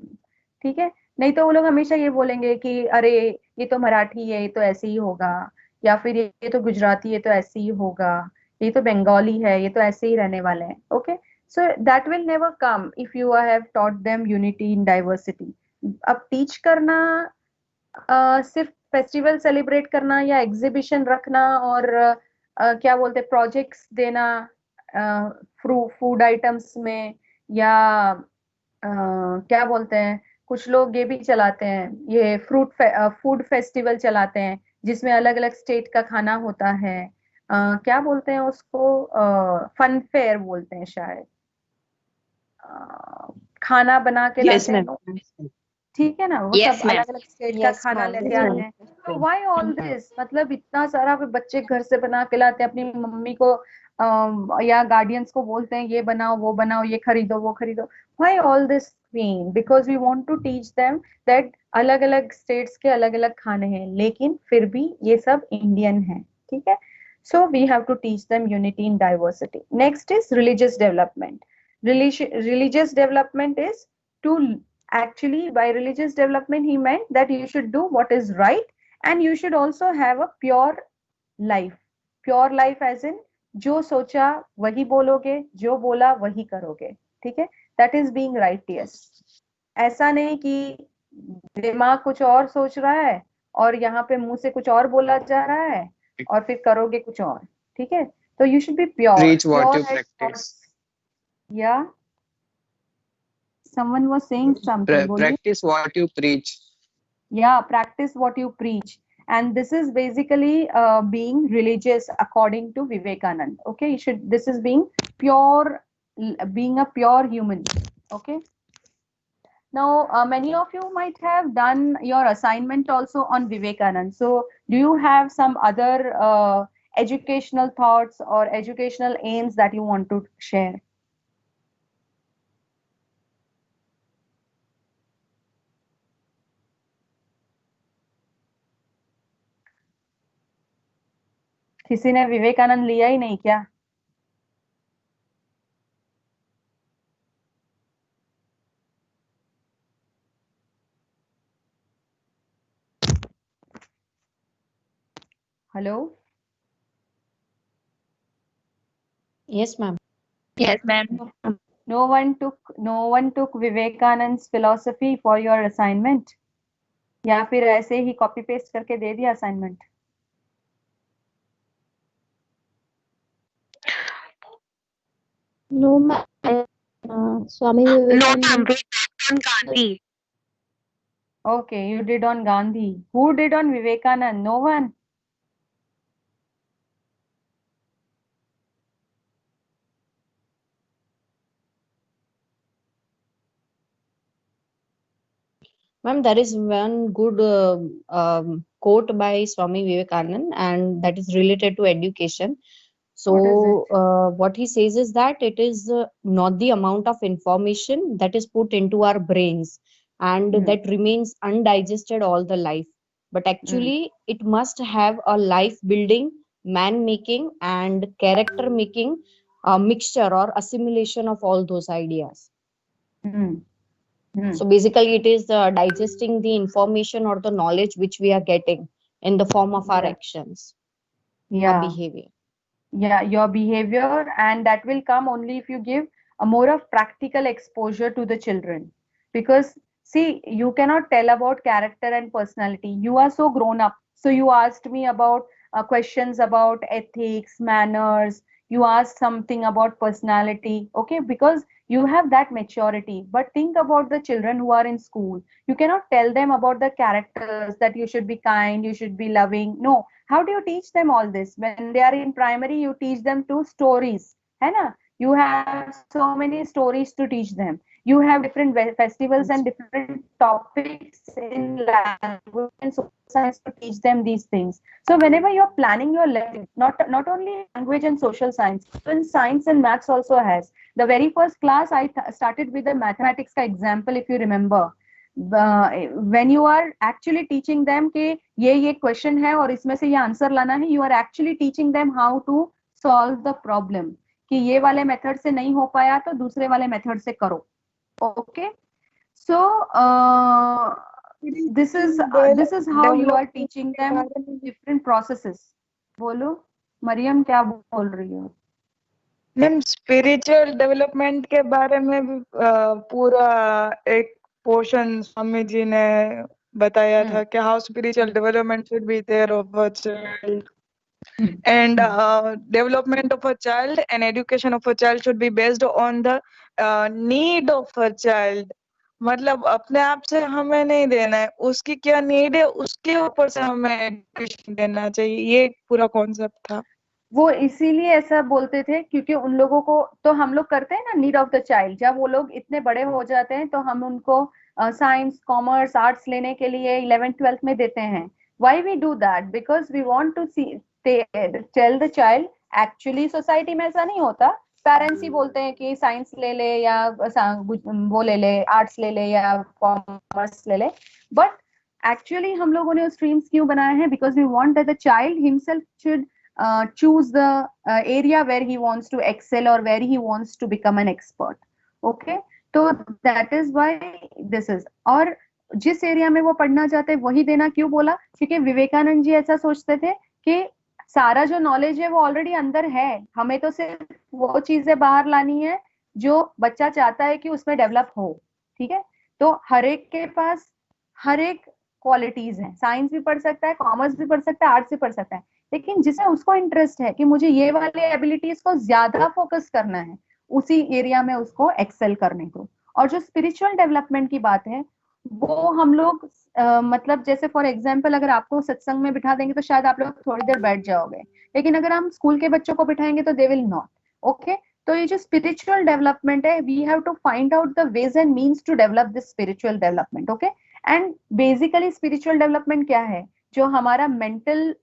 ठीक है. नहीं तो वो लोग हमेशा ये बोलेंगे कि अरे ये तो मराठी है, ये तो ऐसे ही होगा, या फिर ये तो गुजराती है तो ऐसे ही होगा, ये तो बंगाली है, ये तो ऐसे ही रहने वाले हैं. Okay, so that will never come if you have taught them unity in diversity. अब टीच करना सिर्फ फेस्टिवल सेलिब्रेट करना या एग्जीबिशन रखना और क्या बोलते हैं प्रोजेक्ट्स देना फूड आइटम्स में, या क्या बोलते हैं कुछ लोग ये भी चलाते हैं, ये फूड फेस्टिवल चलाते हैं जिसमें अलग अलग स्टेट का खाना होता है. क्या बोलते हैं उसको, फन फेयर बोलते हैं शायद. खाना बना के लाते हैं. ठीक है ना, वो सब अलग अलग स्टेट का खाना लेके आते हैं. तो व्हाई ऑल दिस, मतलब इतना सारा बच्चे घर से बना के लाते हैं, अपनी मम्मी को या गार्डियंस को बोलते हैं ये बनाओ वो बनाओ, ये खरीदो वो खरीदो. Why all this queen? Because we want to teach them that अलग अलग स्टेट्स के अलग अलग खाने हैं, लेकिन फिर भी ये सब इंडियन है. ठीक है. So we have to teach them unity in diversity. Next is religious development. Religious development is to actually, by religious development he meant that you should do what is right, and you should also have a pure life. Pure life as in जो सोचा वही बोलोगे, जो बोला वही करोगे. ठीक है. That is being righteous. ऐसा नहीं कि दिमाग कुछ और सोच रहा है और यहाँ पे मुंह से कुछ और बोला जा रहा है और फिर करोगे कुछ और. ठीक है. तो you should be pure.
Preach what
Pure
you
as
practice.
Yeah. Someone was saying something.
Practice what you preach.
Yeah, practice what you preach. And this is basically being religious according to Vivekanand. Okay, you should. This is being pure, being a pure human. Okay. Now, many of you might have done your assignment also on Vivekanand. So, do you have some other educational thoughts or educational aims that you want to share? किसी ने विवेकानंद लिया ही नहीं क्या? Hello?
Yes, ma'am. Yes, ma'am.
No one took Vivekanand's philosophy for your assignment? या फिर ऐसे ही कॉपी पेस्ट करके दे दिया assignment?
No, ma'am. Swami Vivekanand.
Gandhi.
Okay, you did on Gandhi. Who did on Vivekanand? No one?
Ma'am, there is one good quote by Swami Vivekanand, and that is related to education.
What is it?
So, what he says is that it is not the amount of information that is put into our brains and
Hmm.
that remains undigested all the life, but actually, it must have a life building, man making, and character making mixture or assimilation of all those ideas.
Hmm. Hmm.
So basically, it is digesting the information or the knowledge which we are getting in the form of our
Yeah.
actions, our
Yeah.
behavior.
Yeah, your behavior, and that will come only if you give a more of practical exposure to the children. Because see, you cannot tell about character and personality. You are so grown up. So you asked me about questions about ethics, manners. You asked something about personality. Okay, because you have that maturity. But think about the children who are in school. You cannot tell them about the characters, that you should be kind, you should be loving. No, how do you teach them all this? When they are in primary, you teach them to stories, है ना? You have so many stories to teach them. You have different festivals and different topics in language and social science to teach them these things. So whenever you're planning your lesson, not only in language and social science, even science and maths also has. The very first class I started with the mathematics का example, if you remember. When you are actually teaching them कि ये क्वेश्चन है और इसमें से ये आंसर लाना है, you are actually teaching them how to solve the problem, कि ये वाले मेथड से नहीं हो पाया तो दूसरे वाले मेथड से करो. Okay, so this is how you are teaching them different processes. बोलो मरियम, क्या बोल रही हो?
मैम, स्पिरिचुअल डेवलपमेंट के बारे में भी पूरा एक पोर्शन स्वामी जी ने बताया था कि how spiritual development should be there of a child, and development of a child and education of a child should be based on the need of a child. मतलब अपने आप से हमें नहीं देना है, उसकी क्या नीड है उसके ऊपर से हमें एजुकेशन देना चाहिए. ये पूरा कॉन्सेप्ट था.
वो इसीलिए ऐसा बोलते थे क्योंकि उन लोगों को, तो हम लोग करते हैं ना नीड ऑफ द चाइल्ड, जब वो लोग इतने बड़े हो जाते हैं तो हम उनको साइंस, कॉमर्स, आर्ट्स लेने के लिए 11th-12th में देते हैं. Why we do that? Because we want to see tell the child. Actually society में ऐसा नहीं होता. पेरेंट्स ही बोलते हैं कि साइंस ले ले या वो ले ले, आर्ट्स ले ले या कॉमर्स ले ले. बट एक्चुअली हम लोगों ने स्ट्रीम्स क्यों बनाए हैं? Because we want that the child himself should choose the area where he wants to excel or where he wants to become an expert. Okay, तो that is why this is. और जिस एरिया में वो पढ़ना चाहते हैं वही देना. क्यों बोला? क्योंकि विवेकानंद जी ऐसा सोचते थे कि सारा जो नॉलेज है वो ऑलरेडी अंदर है, हमें तो सिर्फ वो चीजें बाहर लानी है जो बच्चा चाहता है कि उसमें डेवलप हो. ठीक है, तो हर एक के पास हर एक क्वालिटीज हैं. साइंस भी पढ़ सकता है, कॉमर्स भी पढ़ सकता है, आर्ट्स भी पढ़ सकता है, लेकिन जिसमें उसको इंटरेस्ट है कि मुझे ये वाले एबिलिटीज को ज्यादा फोकस करना है, उसी एरिया में उसको एक्सेल करने दो. और जो स्पिरिचुअल डेवलपमेंट की बात है वो हम लोग मतलब जैसे फॉर एग्जांपल अगर आपको सत्संग में बिठा देंगे तो शायद आप लोग थोड़ी देर बैठ जाओगे, लेकिन अगर हम स्कूल के बच्चों को बिठाएंगे तो दे विल नॉट. ओके, तो ये जो स्पिरिचुअल डेवलपमेंट है, we have to find out the ways and means to develop this spiritual development. Okay, and basically spiritual development क्या है? जो हमारा मेंटल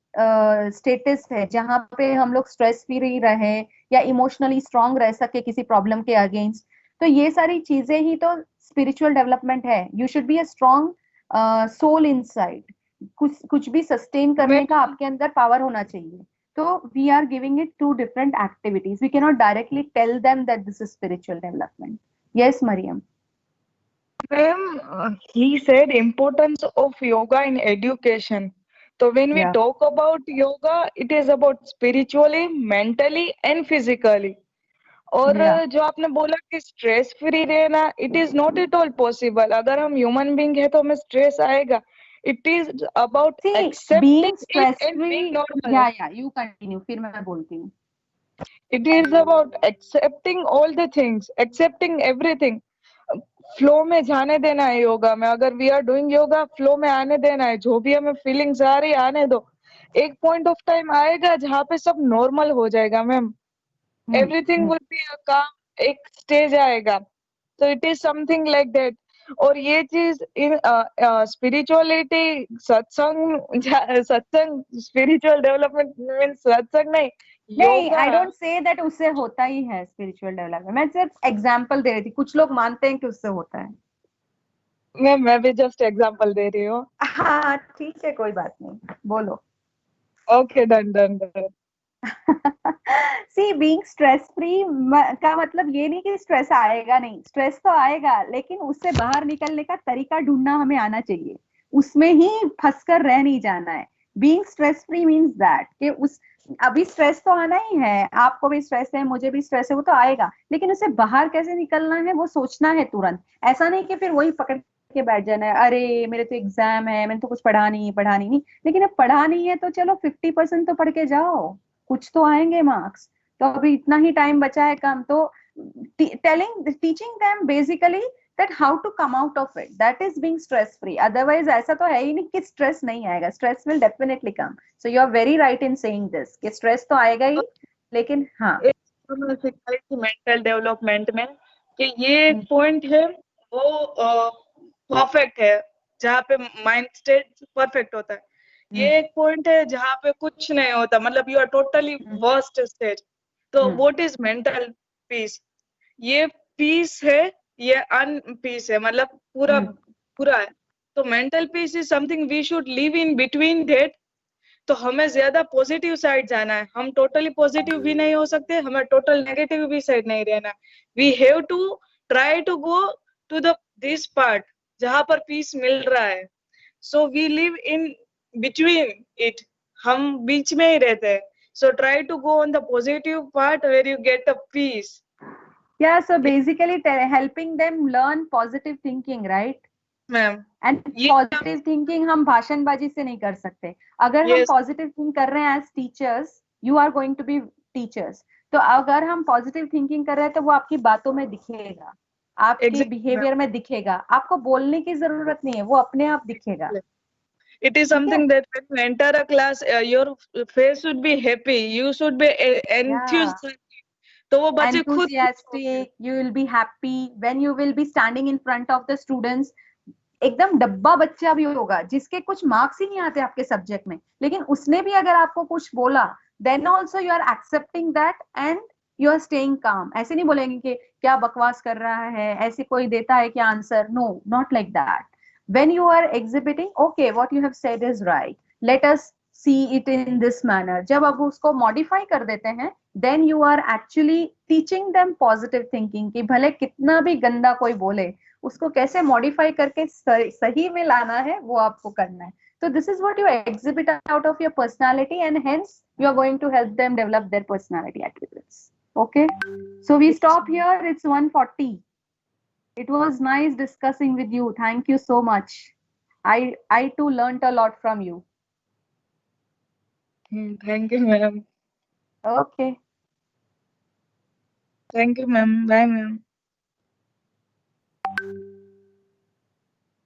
स्टेटस है, जहाँ पे हम लोग स्ट्रेस फ्री रहे या इमोशनली स्ट्रांग रह सके किसी प्रॉब्लम के अगेंस्ट, तो ये सारी चीजें ही तो स्पिरिचुअल डेवलपमेंट है. You should be a strong soul inside. कुछ भी सस्टेन करने का आपके अंदर पावर होना चाहिए. तो we are giving it to different activities. We can not directly tell them that this is spiritual development. Yes Mariam.
Ma'am, he said importance of yoga in education. So when we
Yeah.
talk about yoga, it is about spiritually, mentally and physically. और
Yeah.
जो आपने बोला कि स्ट्रेस फ्री रहना, it is not at all possible. अगर हम ह्यूमन बीइंग है तो हमें स्ट्रेस आएगा. It is about
See, being
accepting it
stress
and being
free.
Normal.
Yeah, you continue. फिर मैं बोलती हूँ.
It is about accepting all the things, accepting everything. Flow में जाने देना है योगा में. अगर we are doing yoga, flow में आने देना है. जो भी हमें फीलिंग्स आ रही है आने दो. एक पॉइंट ऑफ टाइम आएगा जहाँ पे सब नॉर्मल हो जाएगा ma'am. Everything will be a काम. एक स्टेज आएगा. So it is something like that. और ये चीज इन स्पिरिचुअलिटी सत्संग स्पिरिचुअल डेवलपमेंट मीन सत्संग नहीं,
नहीं,
yoga.
I don't say that उससे होता ही है स्पिरिचुअल डेवलपमेंट। मैं सिर्फ एग्जांपल दे रही थी, कुछ लोग मानते हैं कि उससे होता है।
मैं भी जस्ट एग्जांपल दे रही हूँ।
हाँ ठीक है, कोई बात नहीं, बोलो।
Okay, done done done.
See being stress free का मतलब ये नहीं कि स्ट्रेस आएगा नहीं, स्ट्रेस तो आएगा, लेकिन उससे बाहर निकलने का तरीका ढूंढना हमें आना चाहिए, उसमें ही फंसकर रह नहीं जाना है। Being stress free means that कि उस अभी स्ट्रेस तो आना ही है, आपको भी स्ट्रेस है, मुझे भी स्ट्रेस है, वो तो आएगा, लेकिन उससे बाहर कैसे निकलना है वो सोचना है तुरंत। ऐसा नहीं कि फिर वही पकड़ के बैठ जाना है, अरे मेरे तो एग्जाम है, मैंने तो कुछ पढ़ा नहीं। लेकिन अब पढ़ा नहीं है तो चलो 50% तो पढ़ के जाओ, कुछ तो आएंगे मार्क्स। तो अभी इतना ही टाइम बचा है कम, तो teaching them basically that how to come out of it, that is being stress free। otherwise ऐसा तो है ही नहीं कि स्ट्रेस नहीं आएगा, stress will definitely come। so you are very right in saying this कि स्ट्रेस तो आएगा ही, लेकिन हाँ।
एक तो मैं सिखाई थी मेंटल डेवलपमेंट में कि ये एक पॉइंट है वो परफेक्ट है, जहाँ पे माइंड स्टेट परफेक्ट होता है। ये एक पॉइंट है जहाँ पे कुछ नहीं होता, मतलब you are totally worst stage. तो व्हाट इज मेंटल पीस? ये पीस है, ये अनपीस है, मतलब पूरा पूरा है। तो mental peace is something we should live in between that. तो हमें ज्यादा पॉजिटिव साइड जाना है, हम टोटली पॉजिटिव भी नहीं हो सकते, हमें टोटल नेगेटिव भी साइड नहीं रहना। We have to try to go to the this part जहां पर पीस मिल रहा है। So we live in between it, हम बीच में ही रहते हैं। So try to go on the positive part where you get a peace.
Yeah, so basically helping them learn positive thinking, right?
Ma'am
and positive thinking हम भाषणबाजी से नहीं कर सकते। अगर हम पॉजिटिव थिंक कर रहे हैं as teachers, you are going to be teachers, तो अगर हम पॉजिटिव थिंकिंग कर रहे हैं तो वो आपकी बातों में दिखेगा, आपके बिहेवियर में दिखेगा, आपको बोलने की जरूरत नहीं है, वो अपने आप दिखेगा।
It is something that when you enter a class, your face should be happy, you should be enthusiastic. तो वो बच्चे खुद
enthusiastic, you will be happy when you will be standing in front of the students। एकदम डब्बा बच्चा भी होगा जिसके कुछ मार्क्स ही नहीं आते आपके सब्जेक्ट में, लेकिन उसने भी अगर आपको कुछ बोला, then also you are accepting that and you are staying calm. ऐसे नहीं बोलेंगे कि क्या बकवास कर रहा है, ऐसे कोई देता है क्या answer, no, not like that. when you are exhibiting, okay, what you have said is right, let us see it in this manner, जब आप उसको modify कर देते हैं, then you are actually teaching them positive thinking कि भले कितना भी गंदा कोई बोले, उसको कैसे मॉडिफाई करके सही में लाना है वो आपको करना है। तो this is what you exhibit out of your personality and hence you are going to help them develop their personality attributes. Okay, so we stop here, it's 1:40। It was nice discussing with you, thank you so much। I too learnt a lot from you।
Thank you, ma'am।
Okay,
Thank you, ma'am। Bye, ma'am।